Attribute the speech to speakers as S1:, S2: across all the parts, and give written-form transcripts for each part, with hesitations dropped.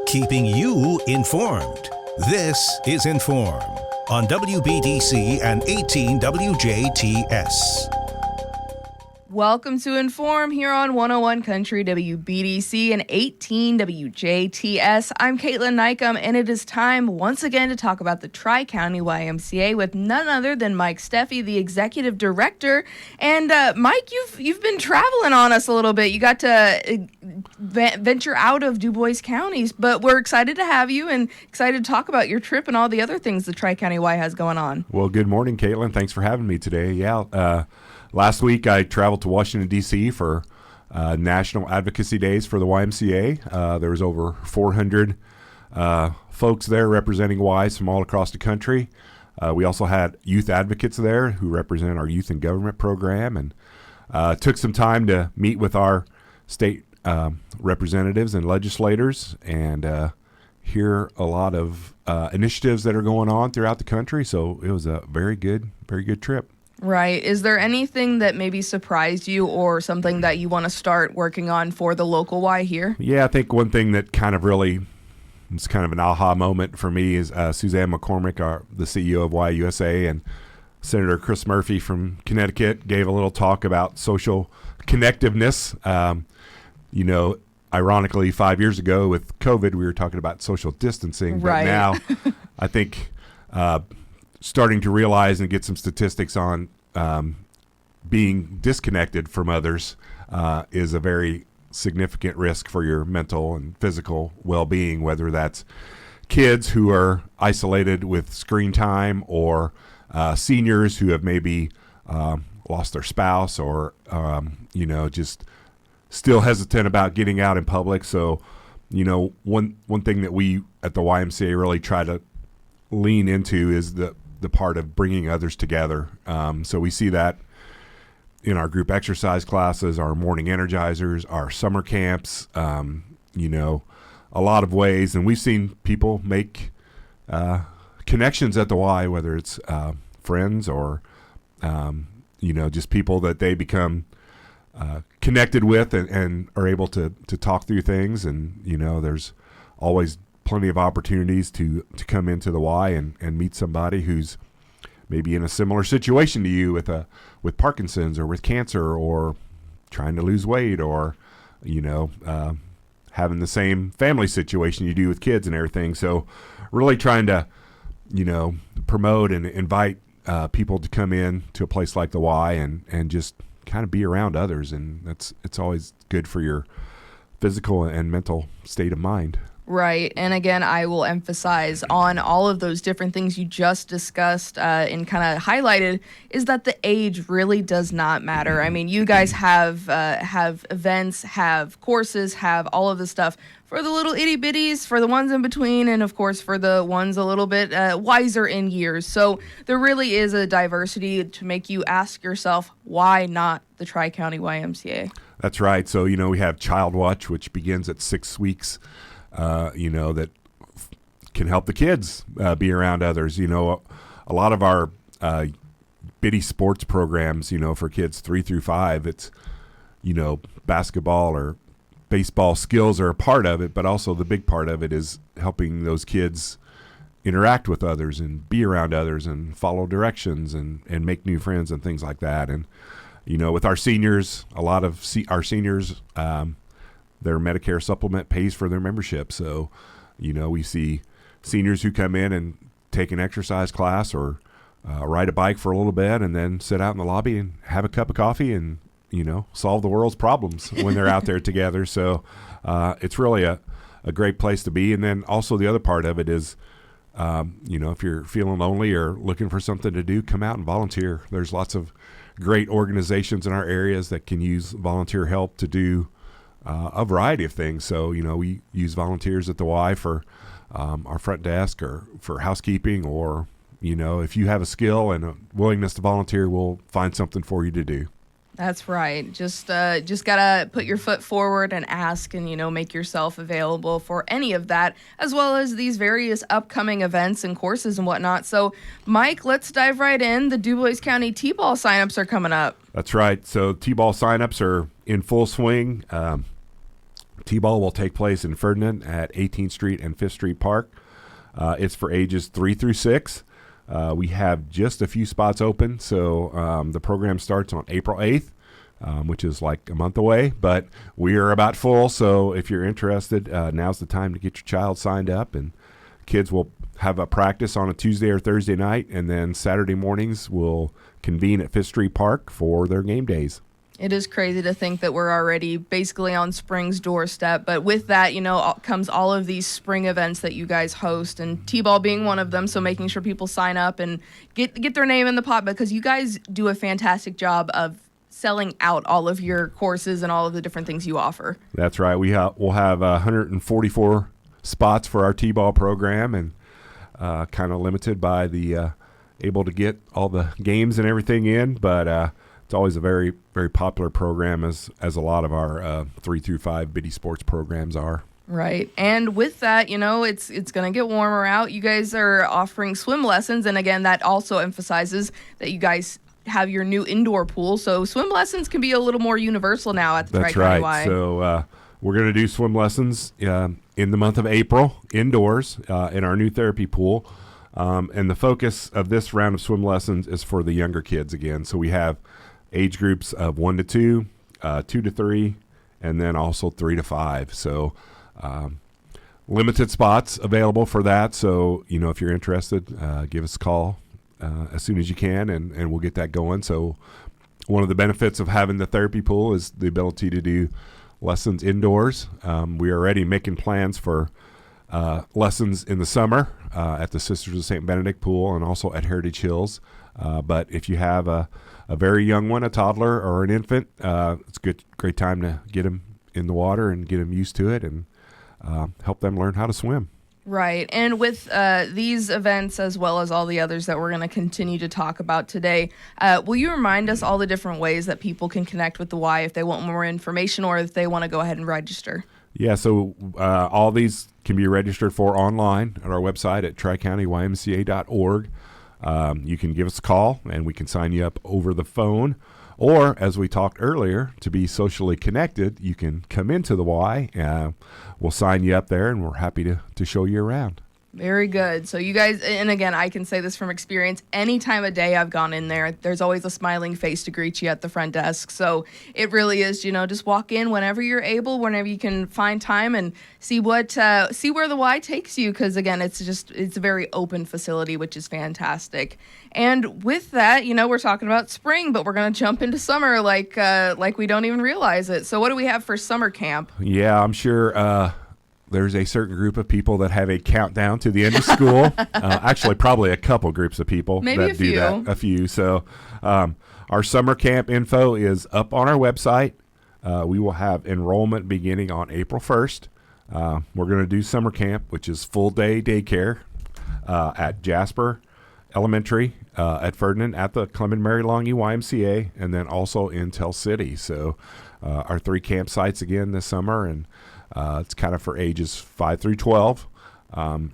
S1: Keeping you informed. This is In.form on WBDC and 18 WJTS.
S2: Welcome to In.form here on 101 Country WBDC and 18 WJTS. I'm Kaitlyn Neukam, and it is time once again to talk about the Tri-County YMCA with none other than Mike Steffe, the executive director. And Mike, you've been traveling on us a little bit. You got to venture out of Du Bois counties, but we're excited to have you and excited to talk about your trip and all the other things the Tri-County Y has going on.
S3: Well, good morning, Kaitlyn. Thanks for having me today. Last week, I traveled to Washington, D.C. for National Advocacy Days for the YMCA. There was over 400 folks there representing Ys from all across the country. We also had youth advocates there who represent our youth in government program, and took some time to meet with our state representatives and legislators and hear a lot of initiatives that are going on throughout the country. So it was a very good trip.
S2: Right. Is there anything that maybe surprised you or something that you want to start working on for the local Y here?
S3: Yeah, I think one thing that kind of really is kind of an aha moment for me is Suzanne McCormick, the CEO of YUSA, and Senator Chris Murphy from Connecticut gave a little talk about social connectiveness. Ironically, 5 years ago with COVID, we were talking about social distancing. But
S2: right.
S3: Now I think starting to realize and get some statistics on being disconnected from others is a very significant risk for your mental and physical well-being, whether that's kids who are isolated with screen time or seniors who have maybe lost their spouse or, just still hesitant about getting out in public. So, one thing that we at the YMCA really try to lean into is the part of bringing others together. So we see that in our group exercise classes, our morning energizers, our summer camps, a lot of ways. And we've seen people make connections at the Y, whether it's friends or, just people that they become connected with and are able to talk through things. And, there's always plenty of opportunities to come into the Y and meet somebody who's maybe in a similar situation to you with Parkinson's or with cancer or trying to lose weight or, having the same family situation you do with kids and everything. So really trying to, promote and invite people to come in to a place like the Y and just kind of be around others. And it's always good for your physical and mental state of mind.
S2: Right. And again, I will emphasize on all of those different things you just discussed and kind of highlighted is that the age really does not matter. I mean, you guys have events, have courses, have all of the stuff for the little itty bitties, for the ones in between, and of course for the ones a little bit wiser in years. So there really is a diversity to make you ask yourself, why not the Tri-County YMCA?
S3: That's right. So, we have Child Watch, which begins at 6 weeks. That can help the kids be around others. A lot of our bitty sports programs, for kids 3 through 5, it's, basketball or baseball skills are a part of it, but also the big part of it is helping those kids interact with others and be around others and follow directions and make new friends and things like that. And, with our seniors, a lot of our seniors, their Medicare supplement pays for their membership. So, we see seniors who come in and take an exercise class or ride a bike for a little bit and then sit out in the lobby and have a cup of coffee and, solve the world's problems when they're out there together. So it's really a great place to be. And then also the other part of it is, if you're feeling lonely or looking for something to do, come out and volunteer. There's lots of great organizations in our areas that can use volunteer help to do a variety of things. So, we use volunteers at the Y for our front desk or for housekeeping or, if you have a skill and a willingness to volunteer, we'll find something for you to do.
S2: That's right. Just gotta put your foot forward and ask and, make yourself available for any of that, as well as these various upcoming events and courses and whatnot. So, Mike, let's dive right in. The Du Bois County T-ball signups are coming up.
S3: That's right. So T-ball signups are in full swing. T-ball will take place in Ferdinand at 18th Street and 5th Street Park. It's for ages 3 through 6. We have just a few spots open, so the program starts on April 8th, which is like a month away, but we are about full, so if you're interested, now's the time to get your child signed up, and kids will have a practice on a Tuesday or Thursday night, and then Saturday mornings will convene at 5th Street Park for their game days.
S2: It is crazy to think that we're already basically on spring's doorstep, but with that, comes all of these spring events that you guys host, and T-ball being one of them, so making sure people sign up and get their name in the pot, because you guys do a fantastic job of selling out all of your courses and all of the different things you offer.
S3: That's right. We'll have 144 spots for our T-ball program, and kind of limited by the able to get all the games and everything in, but it's always a very, very popular program, as a lot of our 3 through 5 biddy sports programs are.
S2: Right. And with that, it's going to get warmer out. You guys are offering swim lessons, and again, that also emphasizes that you guys have your new indoor pool, so swim lessons can be a little more universal now at the Tri-County Y.
S3: That's right. So we're going to do swim lessons in the month of April indoors in our new therapy pool. And the focus of this round of swim lessons is for the younger kids again. So we have age groups of 1 to 2, 2 to 3, and then also 3 to 5. So limited spots available for that. So, if you're interested, give us a call as soon as you can, and we'll get that going. So one of the benefits of having the therapy pool is the ability to do lessons indoors. We are already making plans for lessons in the summer at the Sisters of St. Benedict pool and also at Heritage Hills. But if you have a very young one, a toddler or an infant, it's a great time to get them in the water and get them used to it and help them learn how to swim.
S2: Right. And with these events, as well as all the others that we're going to continue to talk about today, will you remind us all the different ways that people can connect with the Y if they want more information or if they want to go ahead and register?
S3: Yeah, so all these can be registered for online at our website at TriCountyYMCA.org. You can give us a call, and we can sign you up over the phone. Or, as we talked earlier, to be socially connected, you can come into the Y. We'll sign you up there, and we're happy to show you around.
S2: Very good. So you guys, and again, I can say this from experience, any time of day I've gone in there, there's always a smiling face to greet you at the front desk. So it really is, just walk in whenever you're able, whenever you can find time, and see where the Y takes you. Because again, it's a very open facility, which is fantastic. And with that, we're talking about spring, but we're going to jump into summer like we don't even realize it. So what do we have for summer camp?
S3: Yeah, I'm sure there's a certain group of people that have a countdown to the end of school. Actually, probably a couple groups of people that do that. A few. So our summer camp info is up on our website. We will have enrollment beginning on April 1st. We're going to do summer camp, which is full-day daycare at Jasper Elementary at Ferdinand at the Clement Mary Longy YMCA, and then also in Tell City. So our 3 campsites again this summer, and it's kind of for ages 5 through 12.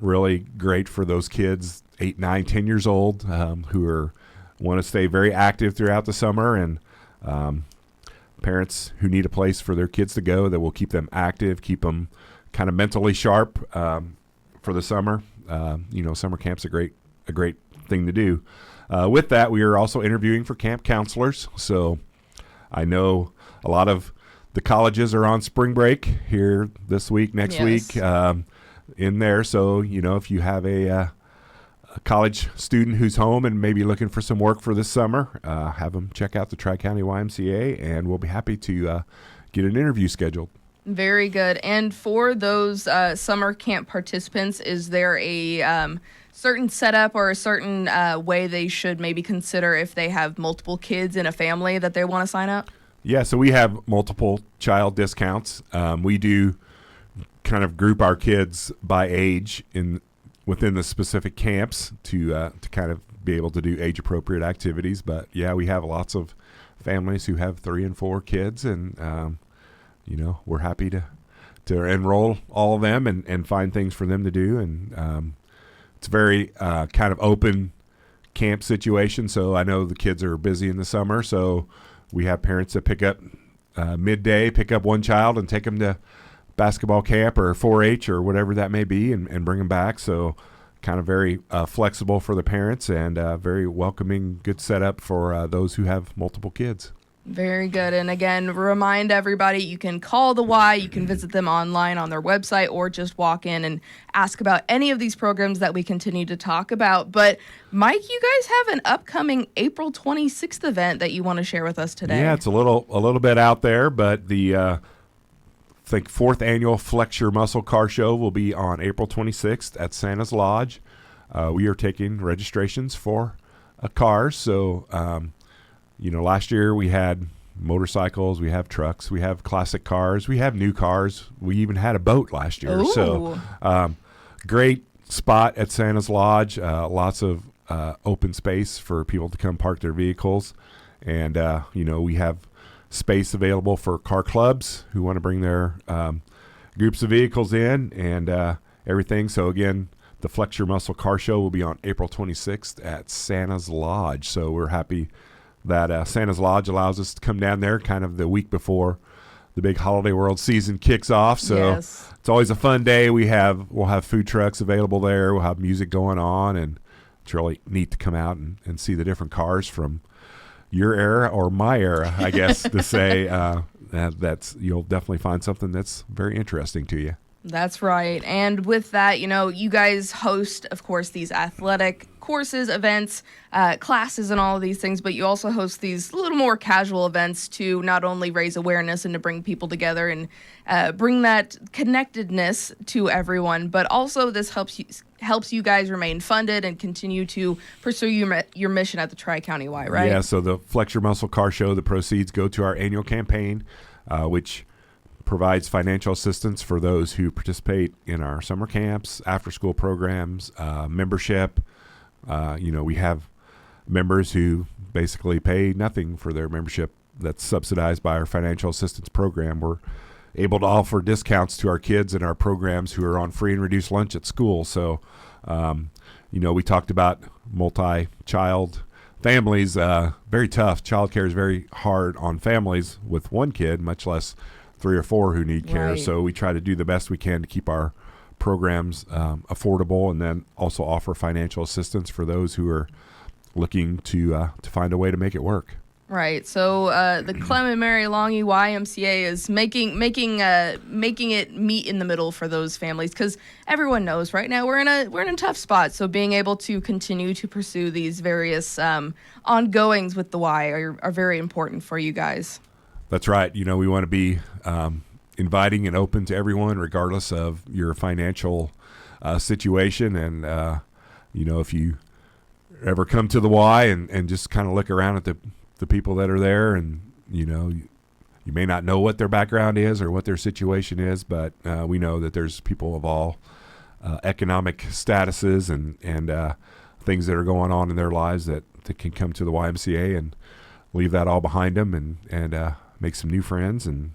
S3: Really great for those kids 8, 9, 10 years old who want to stay very active throughout the summer, and parents who need a place for their kids to go that will keep them active, keep them kind of mentally sharp for the summer. Summer camp's a great thing to do. With that, we are also interviewing for camp counselors. So I know a lot of the colleges are on spring break here this week, next week in there. So, if you have a college student who's home and maybe looking for some work for this summer, have them check out the Tri-County YMCA, and we'll be happy to get an interview scheduled.
S2: Very good. And for those summer camp participants, is there a certain setup or a certain way they should maybe consider if they have multiple kids in a family that they want to sign up?
S3: Yeah, so we have multiple child discounts. We do kind of group our kids by age within the specific camps to kind of be able to do age-appropriate activities. But, yeah, we have lots of families who have 3 and 4 kids, and, we're happy to enroll all of them and find things for them to do. And it's a very kind of open camp situation, so I know the kids are busy in the summer, so we have parents that pick up midday, pick up one child and take them to basketball camp or 4-H or whatever that may be, and bring them back. So kind of very flexible for the parents, and very welcoming, good setup for those who have multiple kids.
S2: Very good. And again, remind everybody, you can call the Y, you can visit them online on their website, or just walk in and ask about any of these programs that we continue to talk about. But Mike, you guys have an upcoming April 26th event that you want to share with us today.
S3: Yeah, it's a little bit out there, but the I think 4th annual Flex Your Muscle Car Show will be on April 26th at Santa's Lodge. We are taking registrations for cars, so last year we had motorcycles, we have trucks, we have classic cars, we have new cars. We even had a boat last year.
S2: Ooh.
S3: So great spot at Santa's Lodge. Lots of open space for people to come park their vehicles. And, we have space available for car clubs who want to bring their groups of vehicles in and everything. So, again, the Flex Your Muscle Car Show will be on April 26th at Santa's Lodge. So we're happy that Santa's Lodge allows us to come down there kind of the week before the big Holiday World season kicks off. So
S2: Yes.
S3: It's always a fun day. We'll have food trucks available there. We'll have music going on, and it's really neat to come out and see the different cars from your era or my era, I guess, to say that's you'll definitely find something that's very interesting to you.
S2: That's right. And with that, you guys host, of course, these athletic courses, events, classes, and all of these things, but you also host these little more casual events to not only raise awareness and to bring people together and bring that connectedness to everyone, but also this helps you guys remain funded and continue to pursue your mission at the Tri-County Y, right?
S3: Yeah, so the Flex Your Muscle Car Show, the proceeds go to our annual campaign, which provides financial assistance for those who participate in our summer camps, after-school programs, membership. We have members who basically pay nothing for their membership that's subsidized by our financial assistance program. We're able to offer discounts to our kids in our programs who are on free and reduced lunch at school. So, we talked about multi-child families. Very tough. Childcare is very hard on families with one kid, much less 3 or 4 who need care.
S2: Right.
S3: So we try to do the best we can to keep our programs affordable, and then also offer financial assistance for those who are looking to find a way to make it work.
S2: Right. So the Clem and Mary Longy YMCA is making it meet in the middle for those families, because everyone knows right now we're in a tough spot. So being able to continue to pursue these various ongoings with the Y are very important for you guys.
S3: That's right. We want to be inviting and open to everyone, regardless of your financial situation. And, if you ever come to the Y and just kind of look around at the people that are there, and, you may not know what their background is or what their situation is, but we know that there's people of all economic statuses and things that are going on in their lives that can come to the YMCA and leave that all behind them and make some new friends and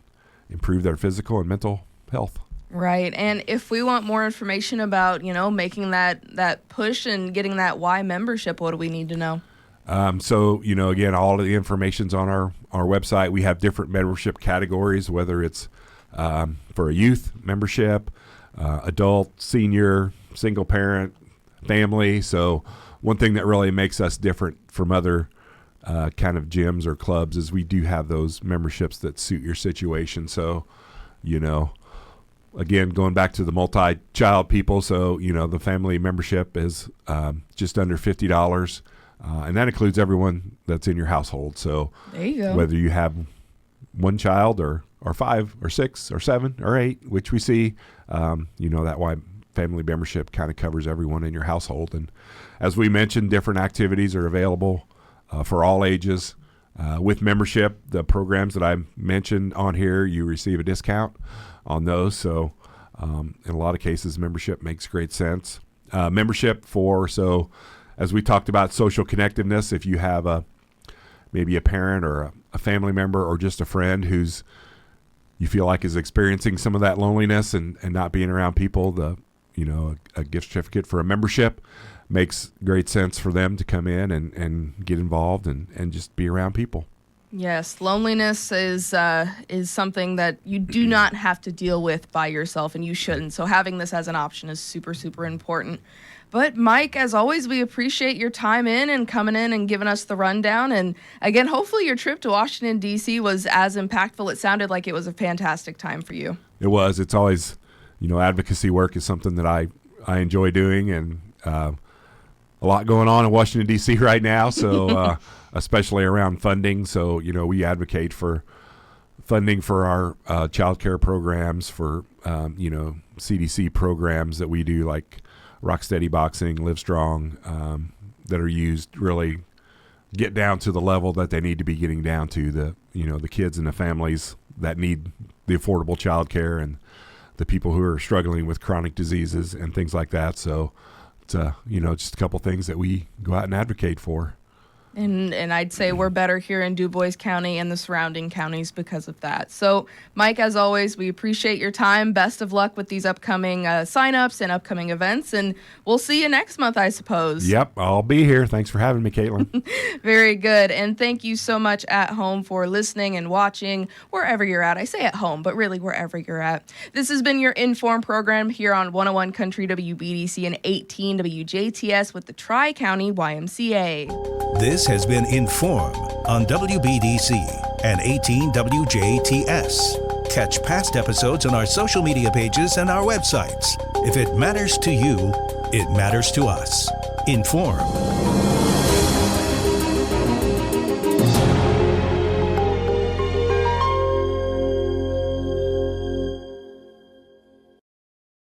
S3: improve their physical and mental health.
S2: Right. And if we want more information about, making that push and getting that Y membership, what do we need to know?
S3: Again, all of the information's on our website. We have different membership categories, whether it's for a youth membership, adult, senior, single parent, family. So one thing that really makes us different from other kind of gyms or clubs is we do have those memberships that suit your situation. So, again, going back to the multi-child people, so, the family membership is just under $50, and that includes everyone that's in your household. So
S2: there you go.
S3: Whether you have one child or 5 or 6 or 7 or 8, which we see, that Y family membership kind of covers everyone in your household. And as we mentioned, different activities are available for all ages. With membership, the programs that I mentioned on here, you receive a discount on those. So in a lot of cases, membership makes great sense. So as we talked about social connectiveness, if you have maybe a parent or a family member or just a friend you feel like is experiencing some of that loneliness and not being around people, a gift certificate for a membership makes great sense for them to come in and get involved and just be around people.
S2: Yes, loneliness is something that you do not have to deal with by yourself, and you shouldn't. So having this as an option is super, super important. But Mike, as always, we appreciate your time in and coming in and giving us the rundown. And again, hopefully your trip to Washington, D.C. was as impactful. It sounded like it was a fantastic time for you.
S3: It was. It's always, advocacy work is something that I enjoy doing, and a lot going on in Washington, D.C. right now, so especially around funding. So, we advocate for funding for our child care programs, for, CDC programs that we do, like Rocksteady Boxing, Livestrong, that are used really get down to the level that they need to be getting down to, the kids and the families that need the affordable child care, and the people who are struggling with chronic diseases and things like that. So it's just a couple things that we go out and advocate for.
S2: And I'd say we're better here in Du Bois County and the surrounding counties because of that. So, Mike, as always, we appreciate your time. Best of luck with these upcoming signups and upcoming events. And we'll see you next month, I suppose.
S3: Yep, I'll be here. Thanks for having me, Kaitlyn.
S2: Very good. And thank you so much at home for listening and watching wherever you're at. I say at home, but really wherever you're at. This has been your In.form program here on 101 Country WBDC and 18 WJTS with the Tri-County YMCA.
S1: This has been In.form on WBDC and 18 WJTS. Catch past episodes on our social media pages and our websites. If it matters to you, it matters to us. In.form.